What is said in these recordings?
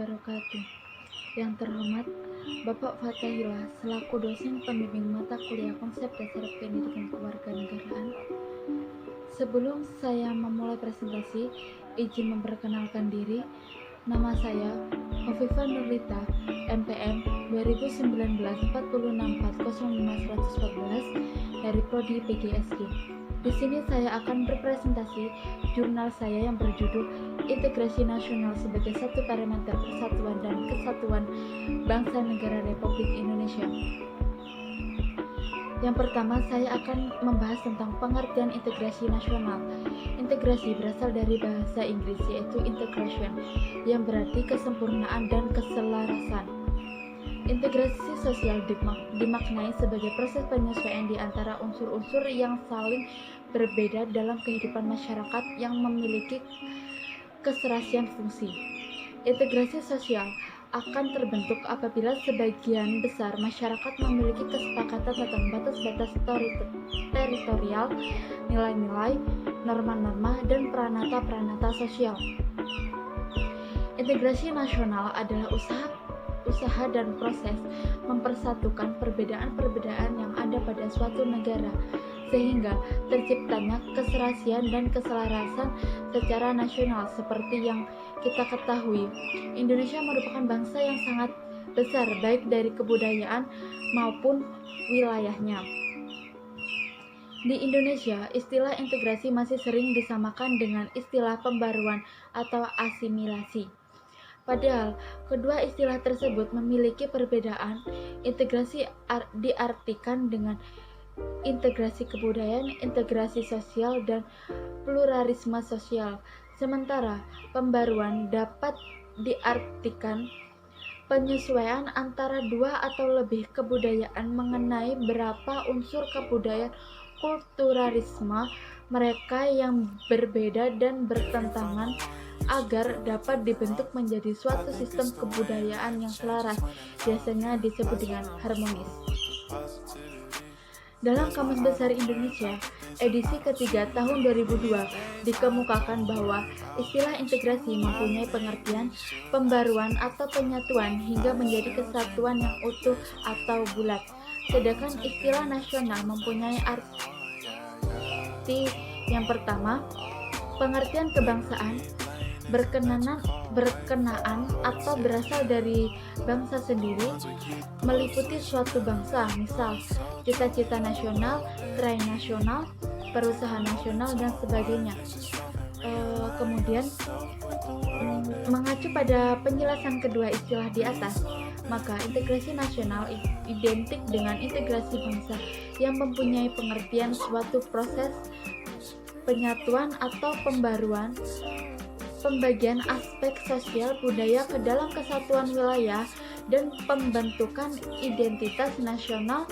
wabarakatuh. Yang terhormat Bapak Fatahillah selaku dosen pembimbing mata kuliah konsep dasar pendidikan kewarganegaraan. Sebelum saya memulai presentasi, izin memperkenalkan diri. Nama saya Hovifah Nurlita, MPM 2019 46405 dari Prodi PGSG. Di sini saya akan berpresentasi jurnal saya yang berjudul Integrasi Nasional sebagai satu parameter persatuan dan kesatuan bangsa negara Republik Indonesia. Yang pertama, saya akan membahas tentang pengertian integrasi nasional. Integrasi berasal dari bahasa Inggris yaitu integration, yang berarti kesempurnaan dan keselarasan. Integrasi sosial dimaknai sebagai proses penyesuaian di antara unsur-unsur yang saling berbeda dalam kehidupan masyarakat yang memiliki keserasian fungsi. Integrasi sosial akan terbentuk apabila sebagian besar masyarakat memiliki kesepakatan tentang batas-batas teritorial, nilai-nilai, norma-norma, dan peranata-peranata sosial. Integrasi nasional adalah usaha dan proses mempersatukan perbedaan-perbedaan yang ada pada suatu negara sehingga terciptanya keserasian dan keselarasan secara nasional. Seperti yang kita ketahui, Indonesia merupakan bangsa yang sangat besar baik dari kebudayaan maupun wilayahnya. Di Indonesia, istilah integrasi masih sering disamakan dengan istilah pembaruan atau asimilasi. Padahal, kedua istilah tersebut memiliki perbedaan. Integrasi diartikan dengan integrasi kebudayaan, integrasi sosial, dan pluralisme sosial. Sementara, pembaruan dapat diartikan penyesuaian antara dua atau lebih kebudayaan mengenai berapa unsur kebudayaan kulturalisme mereka yang berbeda dan bertentangan agar dapat dibentuk menjadi suatu sistem kebudayaan yang selaras, biasanya disebut dengan harmonis. Dalam Kamus Besar Indonesia, edisi ketiga tahun 2002, dikemukakan bahwa istilah integrasi mempunyai pengertian pembaruan atau penyatuan hingga menjadi kesatuan yang utuh atau bulat. Sedangkan istilah nasional mempunyai arti yang pertama, pengertian kebangsaan, berkenaan atau berasal dari bangsa sendiri, meliputi suatu bangsa, misal cita-cita nasional, tren nasional, perusahaan nasional, dan sebagainya. Kemudian mengacu pada penjelasan kedua istilah di atas, maka integrasi nasional identik dengan integrasi bangsa yang mempunyai pengertian suatu proses penyatuan atau pembaruan, pembagian aspek sosial budaya ke dalam kesatuan wilayah, dan pembentukan identitas nasional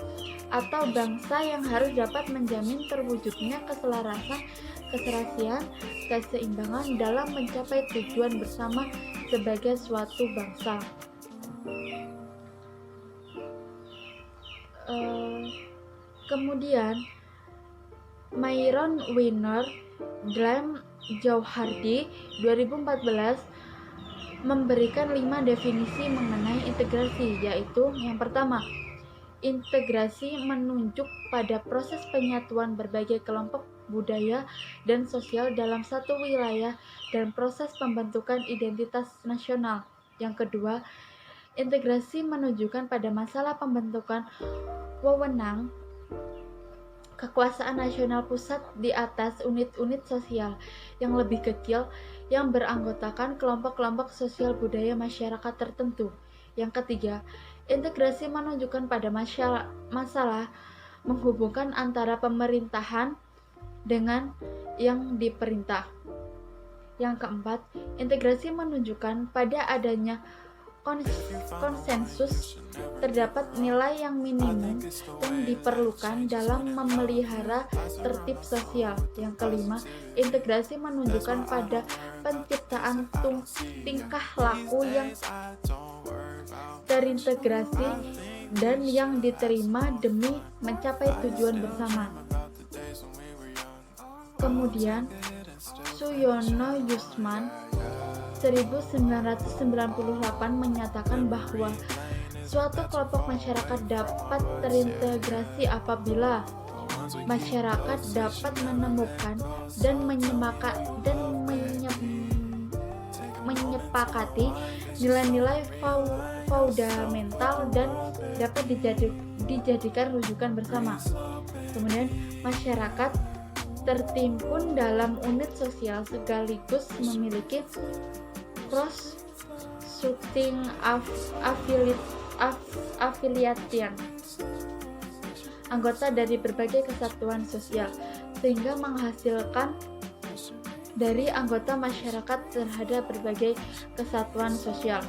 atau bangsa yang harus dapat menjamin terwujudnya keselarasan, keserasian, keseimbangan dalam mencapai tujuan bersama sebagai suatu bangsa. Kemudian Myron Winner dalam Jauhardi 2014 memberikan 5 definisi mengenai integrasi, yaitu yang pertama, integrasi menunjuk pada proses penyatuan berbagai kelompok budaya dan sosial dalam satu wilayah dan proses pembentukan identitas nasional. Yang kedua, integrasi menunjukkan pada masalah pembentukan wewenang kekuasaan nasional pusat di atas unit-unit sosial yang lebih kecil yang beranggotakan kelompok-kelompok sosial budaya masyarakat tertentu. Yang ketiga, integrasi menunjukkan pada masalah menghubungkan antara pemerintahan dengan yang diperintah. Yang keempat, integrasi menunjukkan pada adanya konsensus terdapat nilai yang minimum yang diperlukan dalam memelihara tertib sosial. Yang kelima, integrasi menunjukkan pada penciptaan tingkah laku yang terintegrasi dan yang diterima demi mencapai tujuan bersama. Kemudian Suyono Yusman 1998 menyatakan bahwa suatu kelompok masyarakat dapat terintegrasi apabila masyarakat dapat menemukan dan menyepakati nilai-nilai fundamental dan dapat dijadikan rujukan bersama. Kemudian masyarakat tertimpun dalam unit sosial sekaligus memiliki cross-cutting affiliation anggota dari berbagai kesatuan sosial, sehingga menghasilkan dari anggota masyarakat terhadap berbagai kesatuan sosial.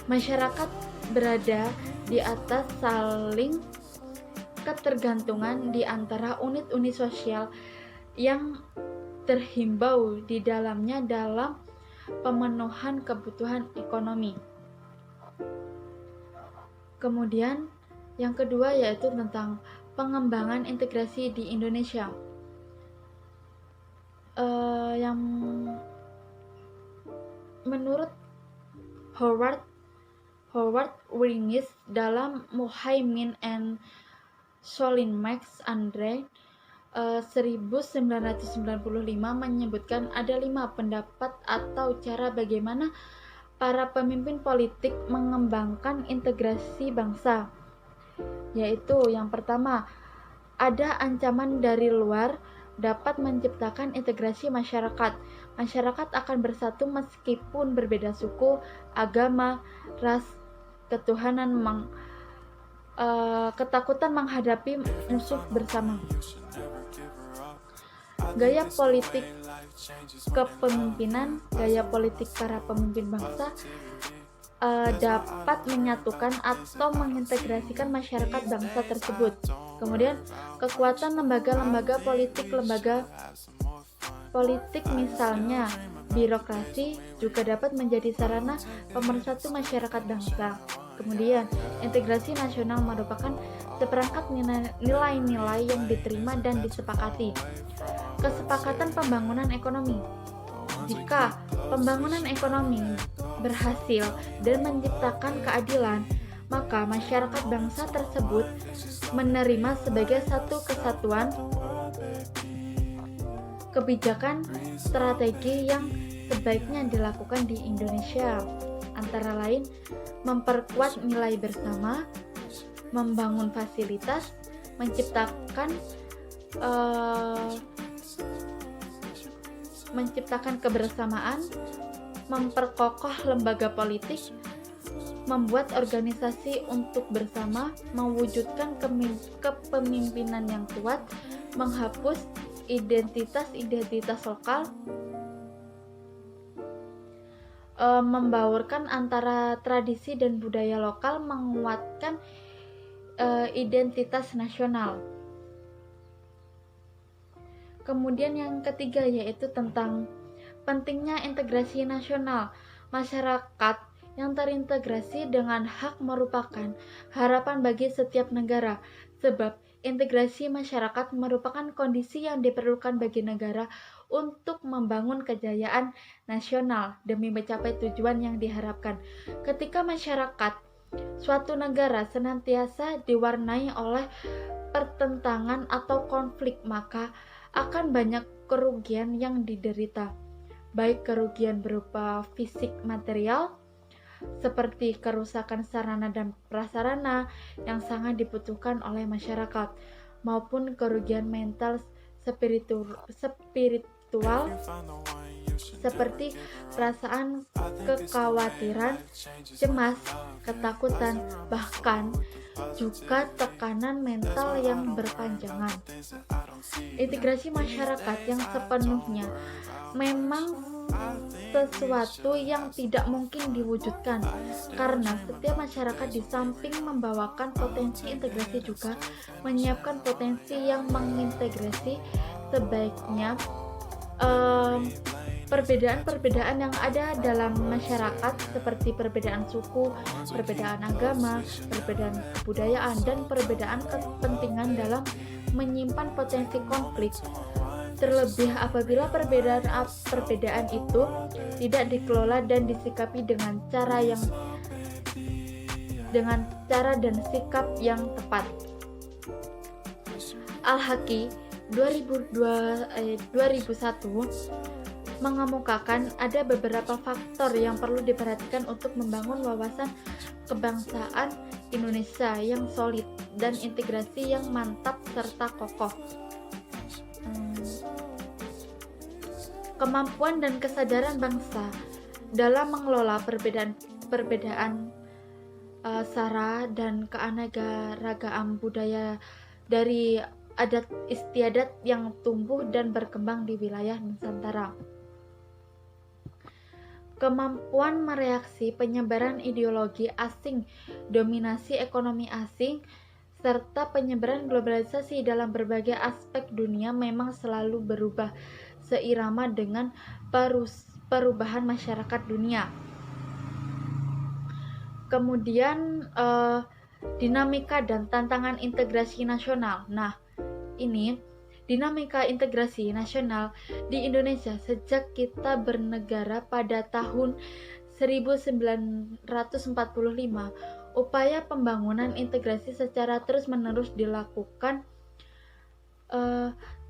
Masyarakat berada di atas saling ketergantungan di antara unit-unit sosial yang terhimbau di dalamnya dalam pemenuhan kebutuhan ekonomi. Kemudian yang kedua yaitu tentang pengembangan integrasi di Indonesia. Yang menurut Howard Wingis dalam Muhaimin and Solinmax Andre 1995 menyebutkan ada 5 pendapat atau cara bagaimana para pemimpin politik mengembangkan integrasi bangsa, yaitu yang pertama, ada ancaman dari luar dapat menciptakan integrasi masyarakat. Masyarakat akan bersatu meskipun berbeda suku, agama, ras, ketuhanan, ketakutan menghadapi musuh bersama. Gaya politik kepemimpinan, gaya politik para pemimpin bangsa dapat menyatukan atau mengintegrasikan masyarakat bangsa tersebut. Kemudian, kekuatan lembaga-lembaga politik misalnya birokrasi juga dapat menjadi sarana pemersatu masyarakat bangsa. Kemudian, integrasi nasional merupakan seperangkat nilai-nilai yang diterima dan disepakati. Kesepakatan pembangunan ekonomi. Jika pembangunan ekonomi berhasil dan menciptakan keadilan, maka masyarakat bangsa tersebut menerima sebagai satu kesatuan kebijakan strategi yang sebaiknya dilakukan di Indonesia, antara lain memperkuat nilai bersama, membangun fasilitas, menciptakan kebersamaan, memperkokoh lembaga politik, membuat organisasi untuk bersama, mewujudkan kepemimpinan yang kuat, menghapus identitas lokal, membaurkan antara tradisi dan budaya lokal, menguatkan identitas nasional. Kemudian yang ketiga yaitu tentang pentingnya integrasi nasional. Masyarakat yang terintegrasi dengan hak merupakan harapan bagi setiap negara, sebab integrasi masyarakat merupakan kondisi yang diperlukan bagi negara untuk membangun kejayaan nasional demi mencapai tujuan yang diharapkan. Ketika masyarakat suatu negara senantiasa diwarnai oleh pertentangan atau konflik, maka akan banyak kerugian yang diderita, baik kerugian berupa fisik material seperti kerusakan sarana dan prasarana yang sangat dibutuhkan oleh masyarakat, maupun kerugian mental spiritual seperti perasaan kekhawatiran, cemas, ketakutan, bahkan juga tekanan mental yang berpanjangan. Integrasi masyarakat yang sepenuhnya memang sesuatu yang tidak mungkin diwujudkan, karena setiap masyarakat di samping membawakan potensi integrasi juga menyiapkan potensi yang mengintegrasi. Sebaiknya perbedaan-perbedaan yang ada dalam masyarakat seperti perbedaan suku, perbedaan agama, perbedaan kebudayaan, dan perbedaan kepentingan dalam menyimpan potensi konflik terlebih apabila perbedaan itu tidak dikelola dan disikapi dengan cara dan sikap yang tepat. Al-Haki 2001 mengemukakan ada beberapa faktor yang perlu diperhatikan untuk membangun wawasan kebangsaan Indonesia yang solid dan integrasi yang mantap serta kokoh. Kemampuan dan kesadaran bangsa dalam mengelola perbedaan sara dan keanekaragaman budaya dari adat istiadat yang tumbuh dan berkembang di wilayah Nusantara. Kemampuan mereaksi penyebaran ideologi asing, dominasi ekonomi asing, serta penyebaran globalisasi dalam berbagai aspek dunia memang selalu berubah seirama dengan perubahan masyarakat dunia. Kemudian dinamika dan tantangan integrasi nasional. Nah, ini dinamika integrasi nasional di Indonesia sejak kita bernegara pada tahun 1945. Upaya pembangunan integrasi secara terus-menerus dilakukan.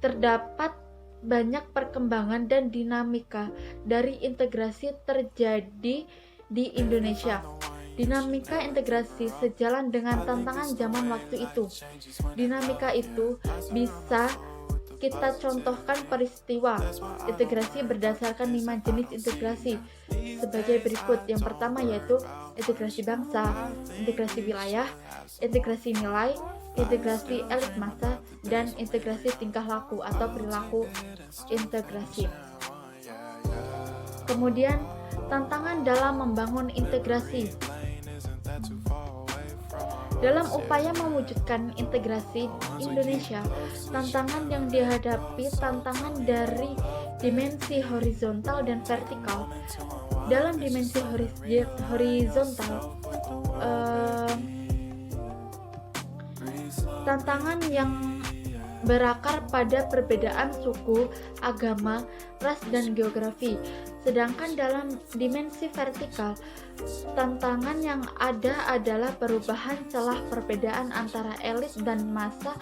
Terdapat banyak perkembangan dan dinamika dari integrasi terjadi di Indonesia. Dinamika integrasi sejalan dengan tantangan zaman waktu itu. Dinamika itu bisa kita contohkan peristiwa integrasi berdasarkan 5 jenis integrasi sebagai berikut. Yang pertama yaitu integrasi bangsa, integrasi wilayah, integrasi nilai, integrasi elit massa, dan integrasi tingkah laku atau perilaku integrasi. Kemudian tantangan dalam membangun integrasi. Dalam upaya mewujudkan integrasi Indonesia, tantangan yang dihadapi tantangan dari dimensi horizontal dan vertikal. Dalam dimensi horizontal, tantangan yang berakar pada perbedaan suku, agama, ras, dan geografi. Sedangkan dalam dimensi vertikal, tantangan yang ada adalah perubahan celah perbedaan antara elit dan massa,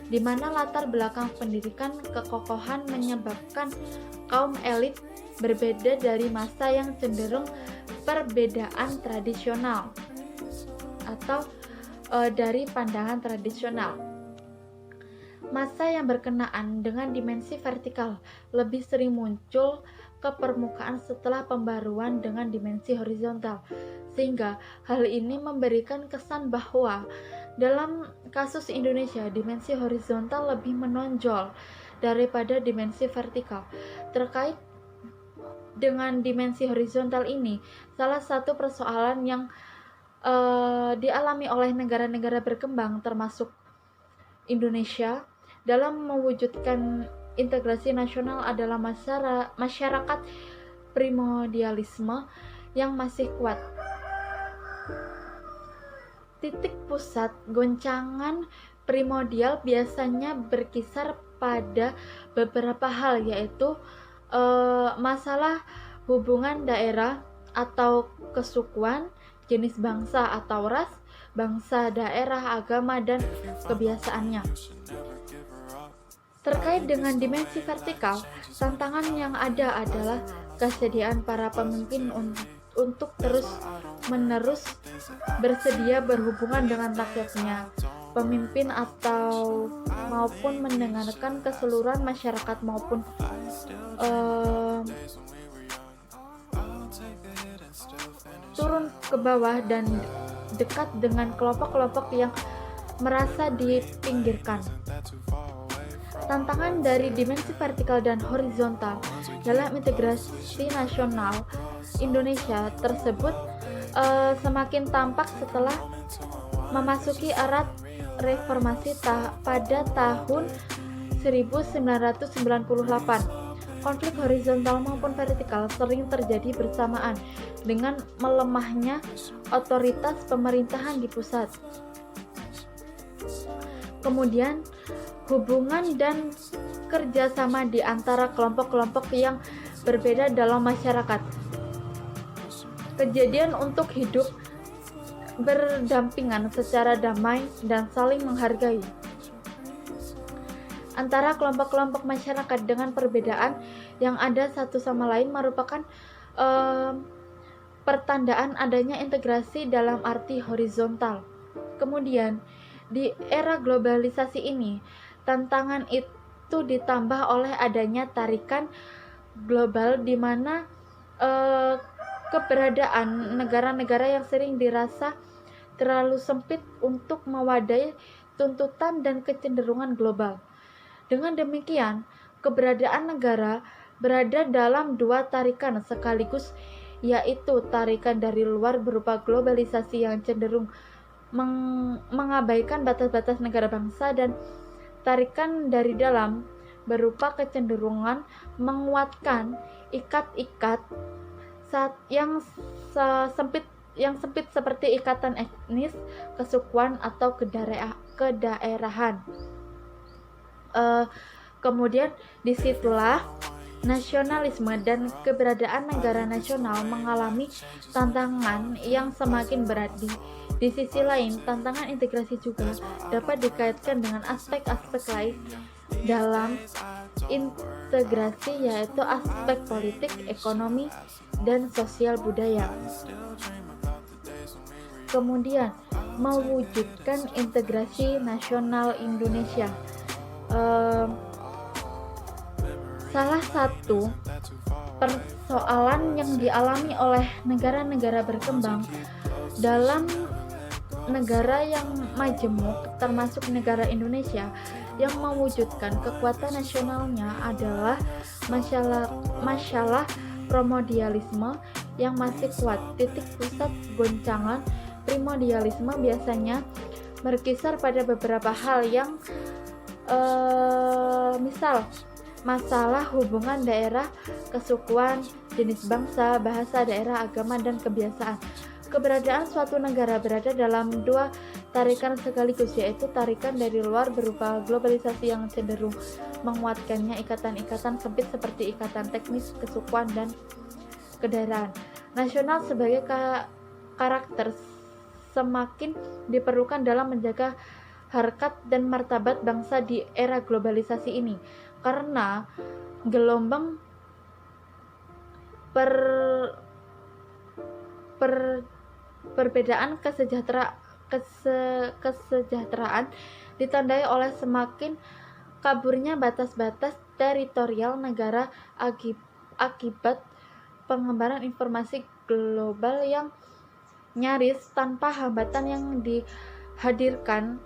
di mana latar belakang pendidikan kekokohan menyebabkan kaum elit berbeda dari massa yang cenderung perbedaan tradisional atau dari pandangan tradisional. Massa yang berkenaan dengan dimensi vertikal lebih sering muncul ke permukaan setelah pembaruan dengan dimensi horizontal, sehingga hal ini memberikan kesan bahwa dalam kasus Indonesia dimensi horizontal lebih menonjol daripada dimensi vertikal. Terkait dengan dimensi horizontal ini, salah satu persoalan yang dialami oleh negara-negara berkembang termasuk Indonesia dalam mewujudkan integrasi nasional adalah masyarakat primordialisme yang masih kuat. Titik pusat goncangan primordial biasanya berkisar pada beberapa hal, yaitu masalah hubungan daerah atau kesukuan, jenis bangsa atau ras, bangsa, daerah, agama, dan kebiasaannya. Terkait dengan dimensi vertikal, tantangan yang ada adalah kesediaan para pemimpin untuk terus-menerus bersedia berhubungan dengan rakyatnya, pemimpin maupun mendengarkan keseluruhan masyarakat maupun turun ke bawah dan dekat dengan kelompok-kelompok yang merasa dipinggirkan. Tantangan dari dimensi vertikal dan horizontal dalam integrasi nasional Indonesia tersebut semakin tampak setelah memasuki era reformasi pada tahun 1998. Konflik horizontal maupun vertikal sering terjadi bersamaan dengan melemahnya otoritas pemerintahan di pusat. Kemudian hubungan dan kerja sama di antara kelompok-kelompok yang berbeda dalam masyarakat. Kejadian untuk hidup berdampingan secara damai dan saling menghargai antara kelompok-kelompok masyarakat dengan perbedaan yang ada satu sama lain merupakan pertandaan adanya integrasi dalam arti horizontal. Kemudian, di era globalisasi ini, tantangan itu ditambah oleh adanya tarikan global di mana keberadaan negara-negara yang sering dirasa terlalu sempit untuk mewadai tuntutan dan kecenderungan global. Dengan demikian, keberadaan negara berada dalam dua tarikan sekaligus, yaitu tarikan dari luar berupa globalisasi yang cenderung mengabaikan batas-batas negara bangsa dan tarikan dari dalam berupa kecenderungan menguatkan ikat-ikat yang sempit seperti ikatan etnis, kesukuan atau kedaerahan. Kemudian disitulah nasionalisme dan keberadaan negara nasional mengalami tantangan yang semakin berat. Di sisi lain, tantangan integrasi juga dapat dikaitkan dengan aspek-aspek lain dalam integrasi, yaitu aspek politik, ekonomi, dan sosial budaya. Kemudian, mewujudkan integrasi nasional Indonesia. Salah satu persoalan yang dialami oleh negara-negara berkembang dalam negara yang majemuk, termasuk negara Indonesia, yang mewujudkan kekuatan nasionalnya adalah masalah primordialisme yang masih kuat. Titik pusat goncangan primordialisme biasanya berkisar pada beberapa hal yang misal masalah hubungan daerah, kesukuan, jenis bangsa, bahasa daerah, agama, dan kebiasaan. Keberadaan suatu negara berada dalam dua tarikan sekaligus, yaitu tarikan dari luar berupa globalisasi yang cenderung menguatkannya ikatan-ikatan sempit seperti ikatan teknis, kesukuan, dan kedaerahan. Nasional sebagai karakter semakin diperlukan dalam menjaga harkat dan martabat bangsa di era globalisasi ini, karena gelombang perbedaan kesejahteraan ditandai oleh semakin kaburnya batas-batas teritorial negara akibat pengembaraan informasi global yang nyaris tanpa hambatan yang dihadirkan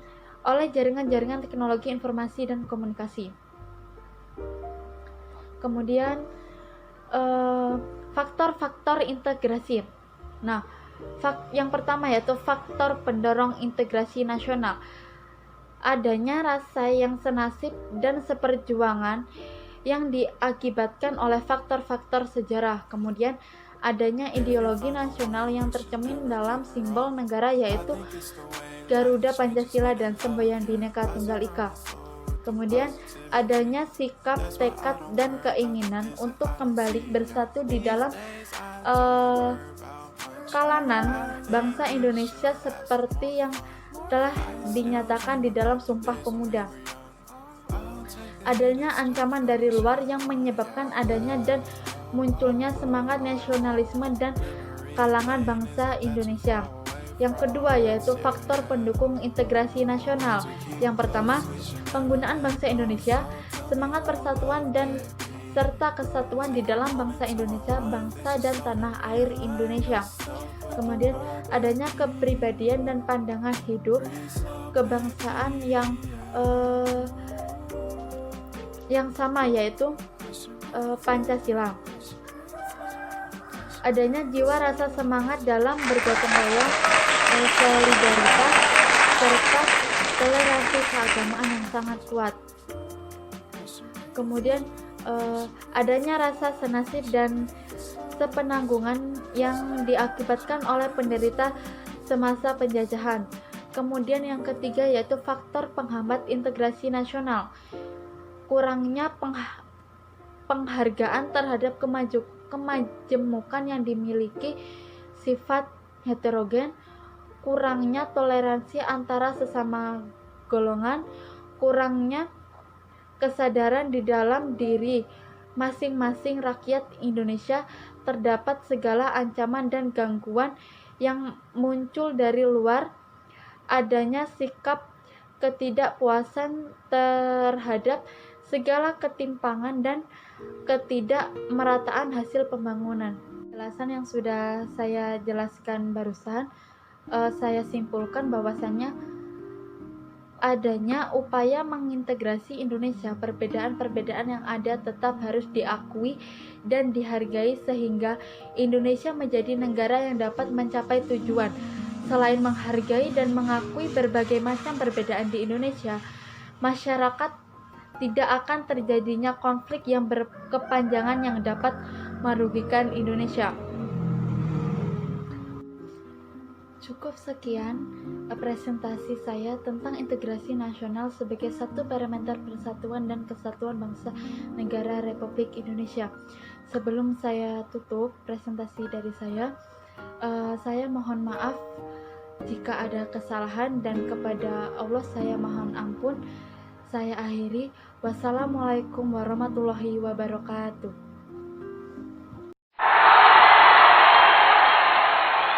oleh jaringan-jaringan teknologi informasi dan komunikasi. Kemudian faktor-faktor integrasi. Nah, yang pertama yaitu faktor pendorong integrasi nasional. Adanya rasa yang senasib dan seperjuangan yang diakibatkan oleh faktor-faktor sejarah. Kemudian adanya ideologi nasional yang tercermin dalam simbol negara, yaitu Garuda Pancasila dan semboyan Bhinneka Tunggal Ika. Kemudian adanya sikap, tekad, dan keinginan untuk kembali bersatu di dalam kalanan bangsa Indonesia seperti yang telah dinyatakan di dalam Sumpah Pemuda. Adanya ancaman dari luar yang menyebabkan adanya dan munculnya semangat nasionalisme dan kalangan bangsa Indonesia. Yang kedua yaitu faktor pendukung integrasi nasional. Yang pertama, penggunaan bangsa Indonesia, semangat persatuan dan serta kesatuan di dalam bangsa Indonesia, bangsa dan tanah air Indonesia. Kemudian adanya kepribadian dan pandangan hidup kebangsaan yang sama, yaitu Pancasila. Adanya jiwa rasa semangat dalam bergotong royong, solidaritas, serta toleransi keagamaan yang sangat kuat. Kemudian adanya rasa senasib dan sepenanggungan yang diakibatkan oleh penderita semasa penjajahan. Kemudian yang ketiga yaitu faktor penghambat integrasi nasional. kurangnya penghargaan terhadap kemajemukan yang dimiliki sifat heterogen, kurangnya toleransi antara sesama golongan, kurangnya kesadaran di dalam diri masing-masing rakyat Indonesia terdapat segala ancaman dan gangguan yang muncul dari luar, adanya sikap ketidakpuasan terhadap segala ketimpangan dan ketidakmerataan hasil pembangunan. Penjelasan yang sudah saya jelaskan barusan, saya simpulkan bahwasannya adanya upaya mengintegrasi Indonesia, perbedaan-perbedaan yang ada tetap harus diakui dan dihargai sehingga Indonesia menjadi negara yang dapat mencapai tujuan. Selain menghargai dan mengakui berbagai macam perbedaan di Indonesia, masyarakat tidak akan terjadinya konflik yang berkepanjangan yang dapat merugikan Indonesia. Cukup sekian presentasi saya tentang integrasi nasional sebagai satu parameter persatuan dan kesatuan bangsa negara Republik Indonesia. Sebelum saya tutup presentasi dari saya mohon maaf jika ada kesalahan dan kepada Allah saya mohon ampun. Saya akhiri. Wassalamualaikum warahmatullahi wabarakatuh.